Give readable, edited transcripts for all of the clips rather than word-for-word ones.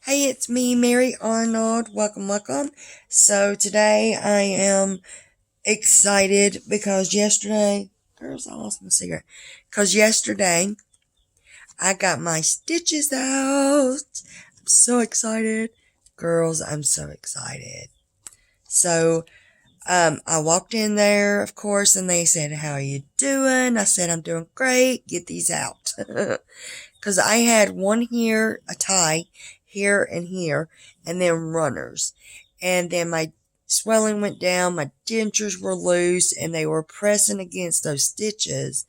Hey, it's me, Mary Arnold. Welcome. So today I am excited because yesterday, girls, I lost my cigarette. Because yesterday I got my stitches out. I'm so excited. Girls, I'm so excited. So, I walked in there, of course, and they said, "How are you doing?" I said, "I'm doing great. Get these out." Because I had one here, a tie, here and here, and then runners. And then my swelling went down, my dentures were loose, and they were pressing against those stitches,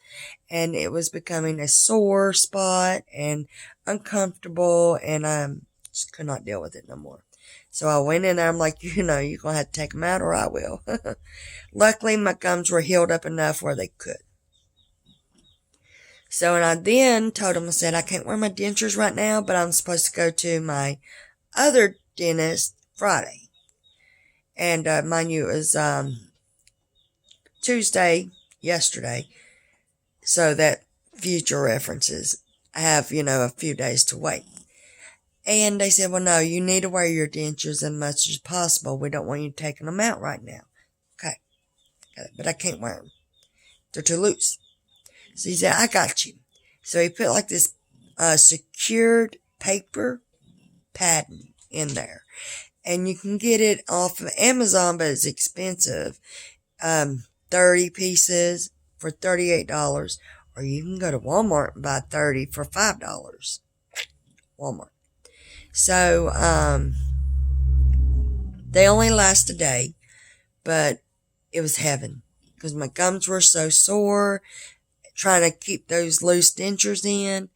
and it was becoming a sore spot and uncomfortable, and I just could not deal with it no more. So I went in there, I'm like, you're going to have to take them out or I will. Luckily, my gums were healed up enough where they could. So, and I then told him, I said, I can't wear my dentures right now, but I'm supposed to go to my other dentist Friday. And mind you, it was Tuesday, yesterday, so that future references, I have, a few days to wait. And they said, well, no, you need to wear your dentures as much as possible. We don't want you taking them out right now. Okay. But I can't wear them. They're too loose. So he said, I got you. So he put like this secured paper padding in there. And you can get it off of Amazon, but it's expensive. 30 pieces for $38. Or you can go to Walmart and buy 30 for $5. Walmart. So, they only last a day, but it was heaven. Because my gums were so sore, trying to keep those loose dentures in.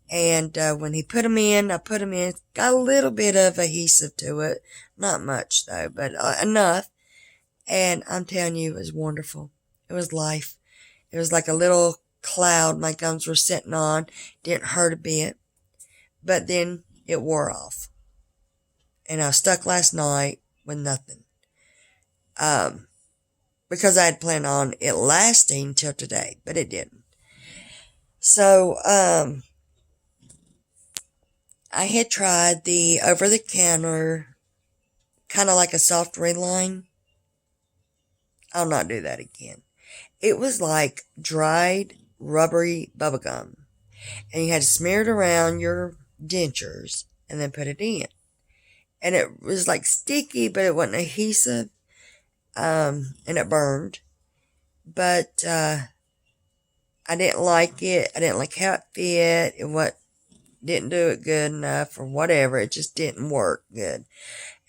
And when he put them in, I put them in. It's got a little bit of adhesive to it. Not much, though, but enough. And I'm telling you, it was wonderful. It was life. It was like a little cloud my gums were sitting on. Didn't hurt a bit. But then it wore off. And I was stuck last night with nothing. Because I had planned on it lasting till today, but it didn't. So, I had tried the over-the-counter, kind of like a soft reline. I'll not do that again. It was like dried, rubbery bubblegum. And you had to smear it around your dentures and then put it in. And it was like sticky, but it wasn't adhesive. And it burned. But I didn't like it. I didn't like how it fit. Didn't do it good enough or whatever. It just didn't work good.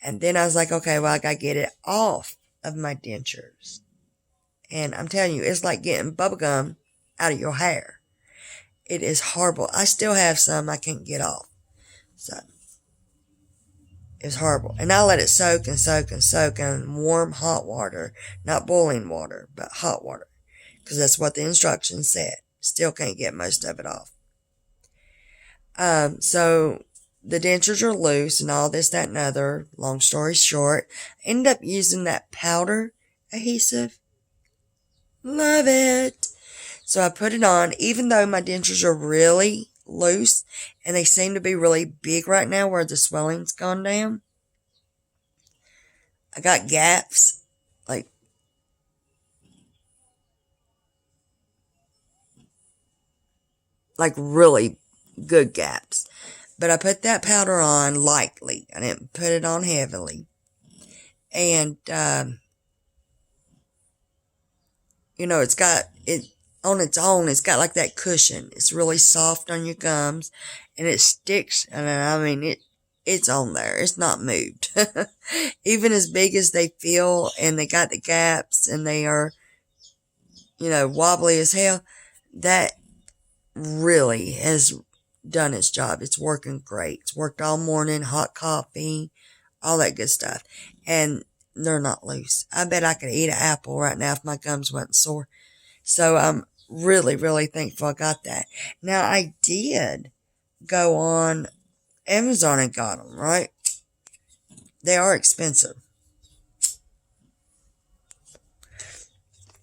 And then I was like, okay, well, I got to get it off of my dentures. And I'm telling you, it's like getting bubblegum out of your hair. It is horrible. I still have some I can't get off. So, it was horrible. And I let it soak in warm, hot water. Not boiling water, but hot water. Because that's what the instructions said. Still can't get most of it off. So the dentures are loose and all this, that, and other. Long story short, I ended up using that powder adhesive. Love it. So I put it on, even though my dentures are really loose and they seem to be really big right now where the swelling's gone down. I got gaps, like really good gaps. But I put that powder on lightly. I didn't put it on heavily. And, it's got it on its own. It's got like that cushion. It's really soft on your gums and it sticks. And I mean, it's on there. It's not moved. Even as big as they feel and they got the gaps and they are, wobbly as hell, that really has done its job. It's working great. It's worked all morning, hot coffee, all that good stuff. And they're not loose. I bet I could eat an apple right now if my gums wasn't sore. So I'm really, really thankful I got that. Now, I did go on Amazon and got them, right? They are expensive.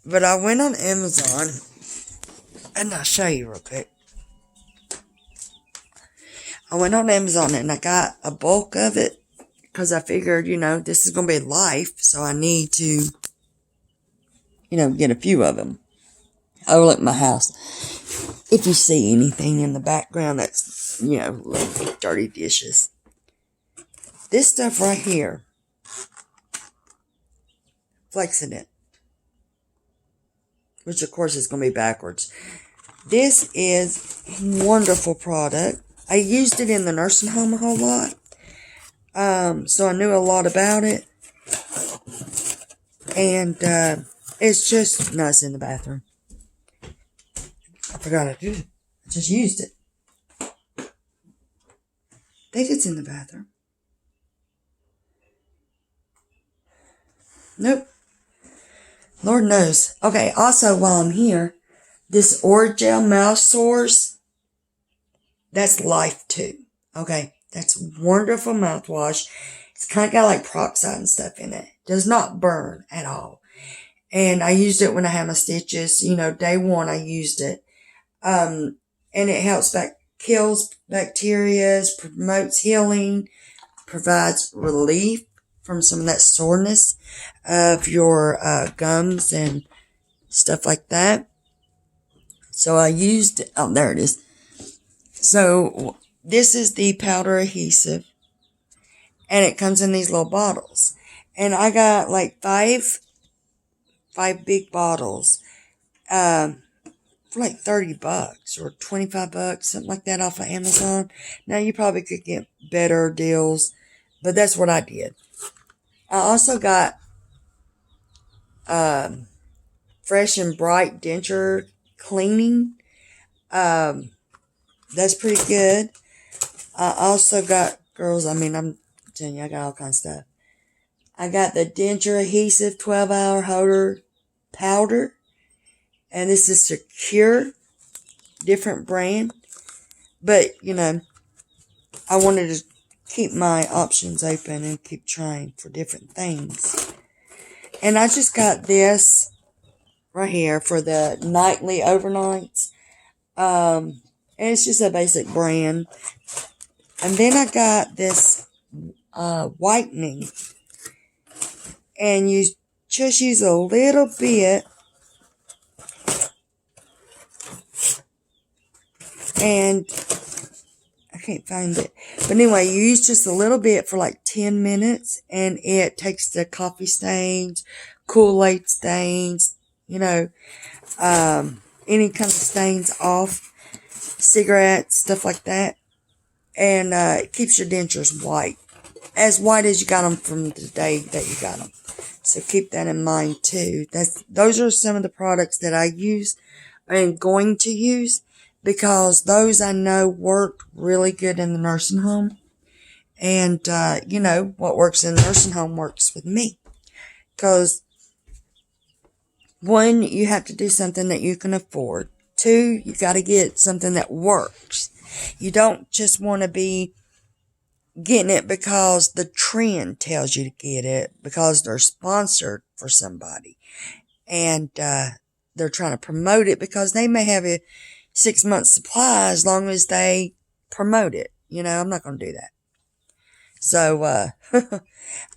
But I went on Amazon, and I'll show you real quick. I went on Amazon and I got a bulk of it because I figured, this is going to be life, so I need to, get a few of them. Overlook my house. If you see anything in the background, that's, little dirty dishes. This stuff right here, flexing it, which of course is going to be backwards. This is a wonderful product. I used it in the nursing home a whole lot. So I knew a lot about it. And it's just nice in the bathroom. I forgot I did it. I just used it. I think it's in the bathroom. Nope. Lord knows. Okay, also while I'm here, this Orajel mouth sores, that's life too. Okay, that's wonderful mouthwash. It's kind of got like peroxide and stuff in it. Does not burn at all. And I used it when I had my stitches. Day one I used it. And it helps kills bacteria, promotes healing, provides relief from some of that soreness of your gums and stuff like that. So I used, there it is. So this is the powder adhesive, and it comes in these little bottles. And I got like five big bottles, for like $30 or $25, something like that off of Amazon. Now you probably could get better deals, but that's what I did. I also got, Fresh and Bright Denture cleaning. That's pretty good. I also got, girls, I'm telling you, I got all kinds of stuff. I got the Denture adhesive 12-hour holder powder. And this is Secure, different brand. But, I wanted to keep my options open and keep trying for different things. And I just got this right here for the nightly overnights. And it's just a basic brand. And then I got this whitening. And you just use a little bit. And I can't find it. But anyway, you use just a little bit for like 10 minutes. And it takes the coffee stains, Kool-Aid stains, any kind of stains off, cigarettes, stuff like that. And it keeps your dentures white. As white as you got them from the day that you got them. So keep that in mind too. Those are some of the products that I use and going to use. Because those I know work really good in the nursing home. And, what works in the nursing home works with me. Because, one, you have to do something that you can afford. Two, you got to get something that works. You don't just want to be getting it because the trend tells you to get it. Because they're sponsored for somebody. And they're trying to promote it because they may have a 6 months supply as long as they promote it. I'm not going to do that. So,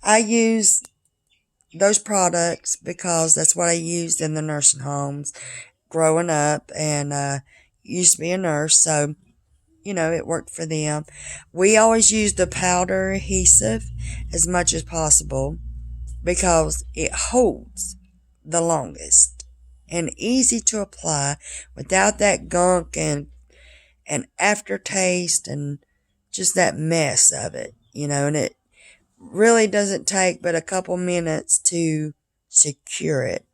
I use those products because that's what I used in the nursing homes growing up, and used to be a nurse. So, it worked for them. We always use the powder adhesive as much as possible because it holds the longest. And easy to apply without that gunk and aftertaste and just that mess of it, and it really doesn't take but a couple minutes to secure it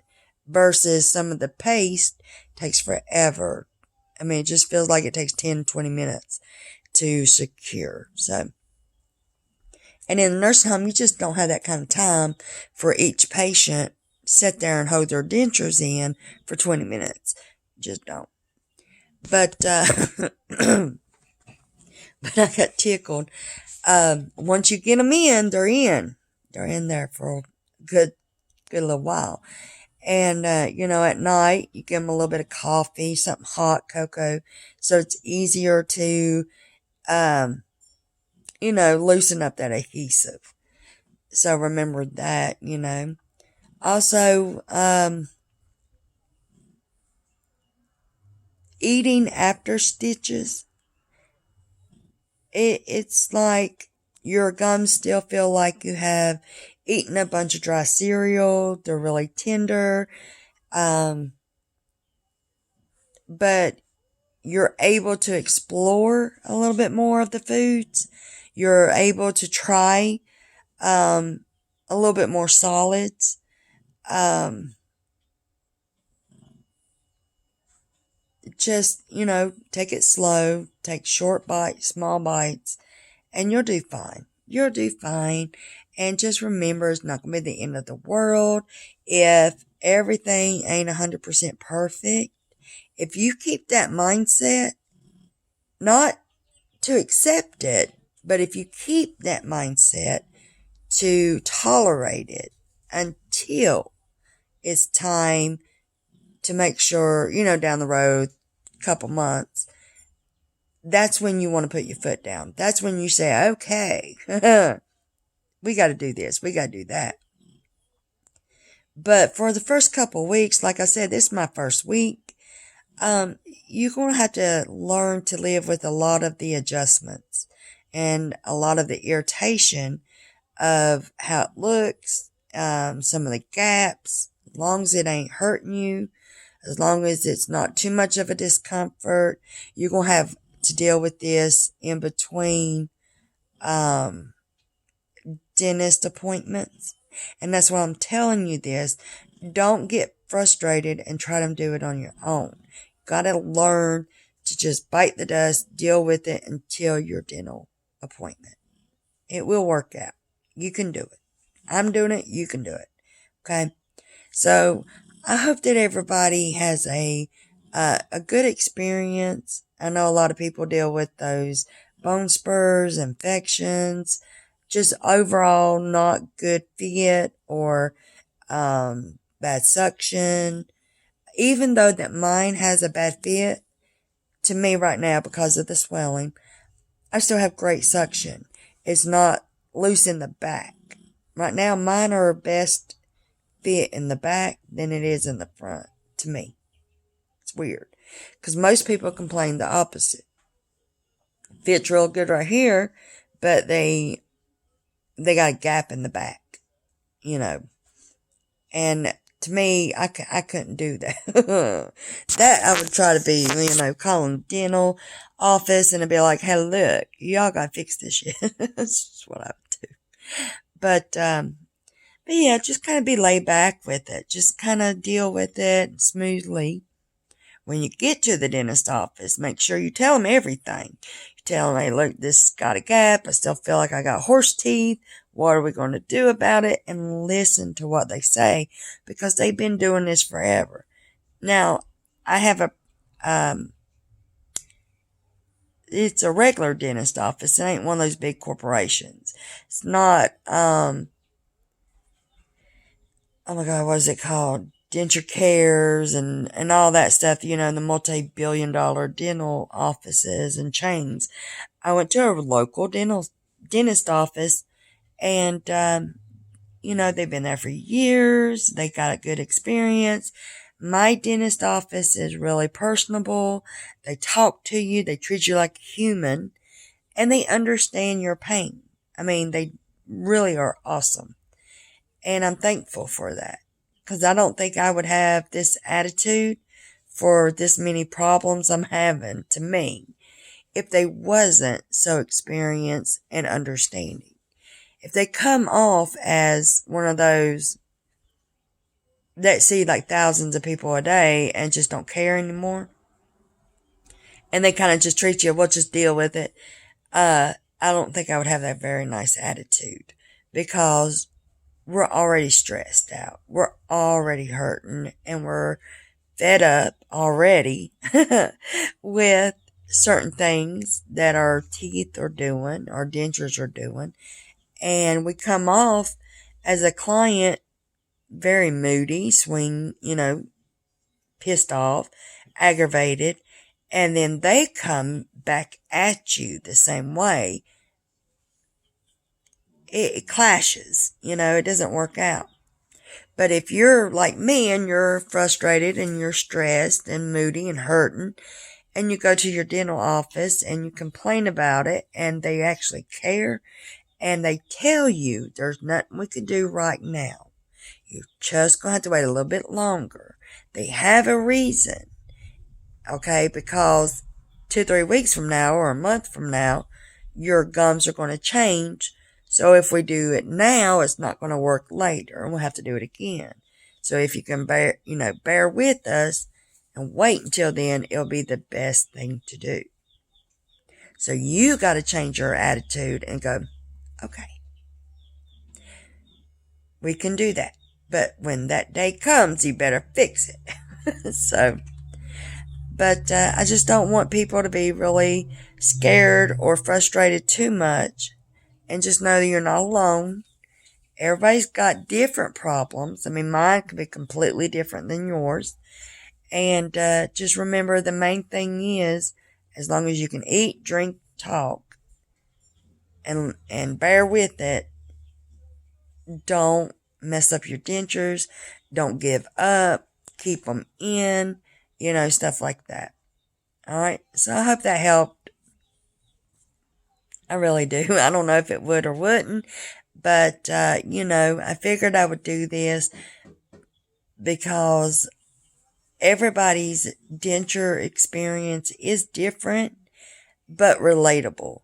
versus some of the paste takes forever. It just feels like it takes 10, 20 minutes to secure. So, and in the nursing home, you just don't have that kind of time for each patient sit there and hold their dentures in for 20 minutes. Just don't. But, but I got tickled. Once you get them in, they're in. They're in there for a good little while. And, at night, you give them a little bit of coffee, something hot, cocoa, so it's easier to, loosen up that adhesive. So remember that. Also, eating after stitches, it's like your gums still feel like you have eaten a bunch of dry cereal. They're really tender. But you're able to explore a little bit more of the foods. You're able to try a little bit more solids. Um, just, take it slow, take short bites, small bites, and you'll do fine. You'll do fine. And just remember, it's not going to be the end of the world if everything ain't 100% perfect. If you keep that mindset, not to accept it, but if you keep that mindset to tolerate it until it's time to make sure, down the road, couple months, that's when you want to put your foot down. That's when you say, okay, we got to do this, we got to do that. But for the first couple weeks, like I said, this is my first week. You're going to have to learn to live with a lot of the adjustments and a lot of the irritation of how it looks, some of the gaps, as long as it ain't hurting you, as long as it's not too much of a discomfort. You're going to have to deal with this in between dentist appointments. And that's why I'm telling you this. Don't get frustrated and try to do it on your own. You got to learn to just bite the dust, deal with it until your dental appointment. It will work out. You can do it. I'm doing it. You can do it. Okay. So I hope that everybody has a good experience. I know a lot of people deal with those bone spurs, infections, just overall not good fit or bad suction. Even though that mine has a bad fit to me right now because of the swelling, I still have great suction. It's not loose in the back. Right now, mine are best fit in the back than it is in the front, to me. It's weird. Because most people complain the opposite. Fits real good right here, but they got a gap in the back, And to me, I couldn't do that. That I would try to be, calling dental office and be like, hey, look, y'all gotta fix this shit. That's what I would do. But yeah, just kind of be laid back with it. Just kind of deal with it smoothly. When you get to the dentist office, make sure you tell them everything. You tell them, hey, look, this got a gap. I still feel like I got horse teeth. What are we going to do about it? And listen to what they say because they've been doing this forever. Now, I have it's a regular dentist office. It ain't one of those big corporations. It's not, oh my God, what is it called? Denture cares and all that stuff, the multi-billion-dollar dental offices and chains. I went to a local dentist office and, they've been there for years. They got a good experience. My dentist office is really personable. They talk to you. They treat you like a human and they understand your pain. I mean, they really are awesome. And I'm thankful for that. Because I don't think I would have this attitude for this many problems I'm having to me if they wasn't so experienced and understanding. If they come off as one of those that see like thousands of people a day and just don't care anymore, and they kind of just treat you, we'll just deal with it, I don't think I would have that very nice attitude because we're already stressed out. We're already hurting and we're fed up already with certain things that our teeth are doing, our dentures are doing. And we come off as a client very moody, pissed off, aggravated. And then they come back at you the same way it clashes. It doesn't work out. But if you're like me and you're frustrated and you're stressed and moody and hurting, and you go to your dental office and you complain about it, and they actually care, and they tell you there's nothing we can do right now, you're just going to have to wait a little bit longer. They have a reason, okay? Because 2-3 weeks from now or a month from now, your gums are going to change. So if we do it now, it's not going to work later, and we'll have to do it again. So if you can bear with us and wait until then, it'll be the best thing to do. So you got to change your attitude and go, okay, we can do that. But when that day comes, you better fix it. But I just don't want people to be really scared or frustrated too much. And just know that you're not alone. Everybody's got different problems. I mean, mine could be completely different than yours. And just remember, the main thing is, as long as you can eat, drink, talk, and bear with it, don't mess up your dentures. Don't give up. Keep them in. Stuff like that. All right. So I hope that helped. I really do. I don't know if it would or wouldn't, but, I figured I would do this because everybody's denture experience is different, but relatable.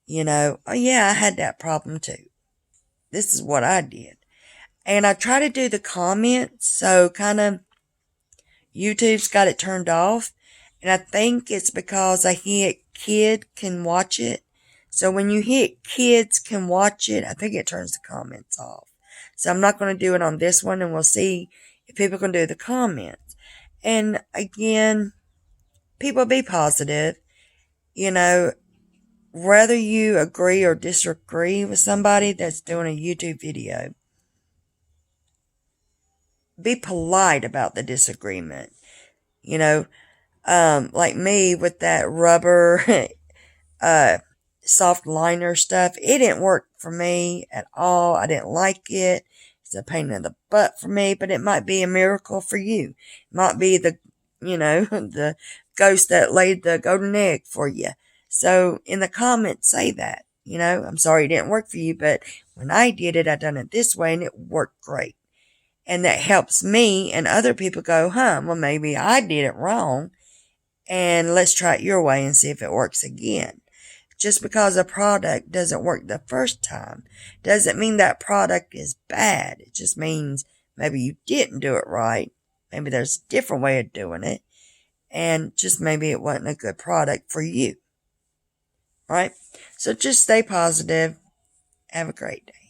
Oh yeah, I had that problem too. This is what I did. And I try to do the comments, so kind of YouTube's got it turned off. And I think it's because I hit kid can watch it. So when you hit kids can watch it, I think it turns the comments off. So I'm not going to do it on this one, and we'll see if people can do the comments. And again, people be positive. Whether you agree or disagree with somebody that's doing a YouTube video, be polite about the disagreement. Like me with that rubber soft liner stuff, it didn't work for me at all. I didn't like it. It's a pain in the butt for me, but it might be a miracle for you. It might be the the ghost that laid the golden egg for you. So in the comments, say that. I'm sorry it didn't work for you, but when I did it, I done it this way and it worked great. And that helps me and other people go, well, maybe I did it wrong, and let's try it your way and see if it works again. Just because a product doesn't work the first time doesn't mean that product is bad. It just means maybe you didn't do it right. Maybe there's a different way of doing it. And just maybe it wasn't a good product for you. All right? So just stay positive. Have a great day.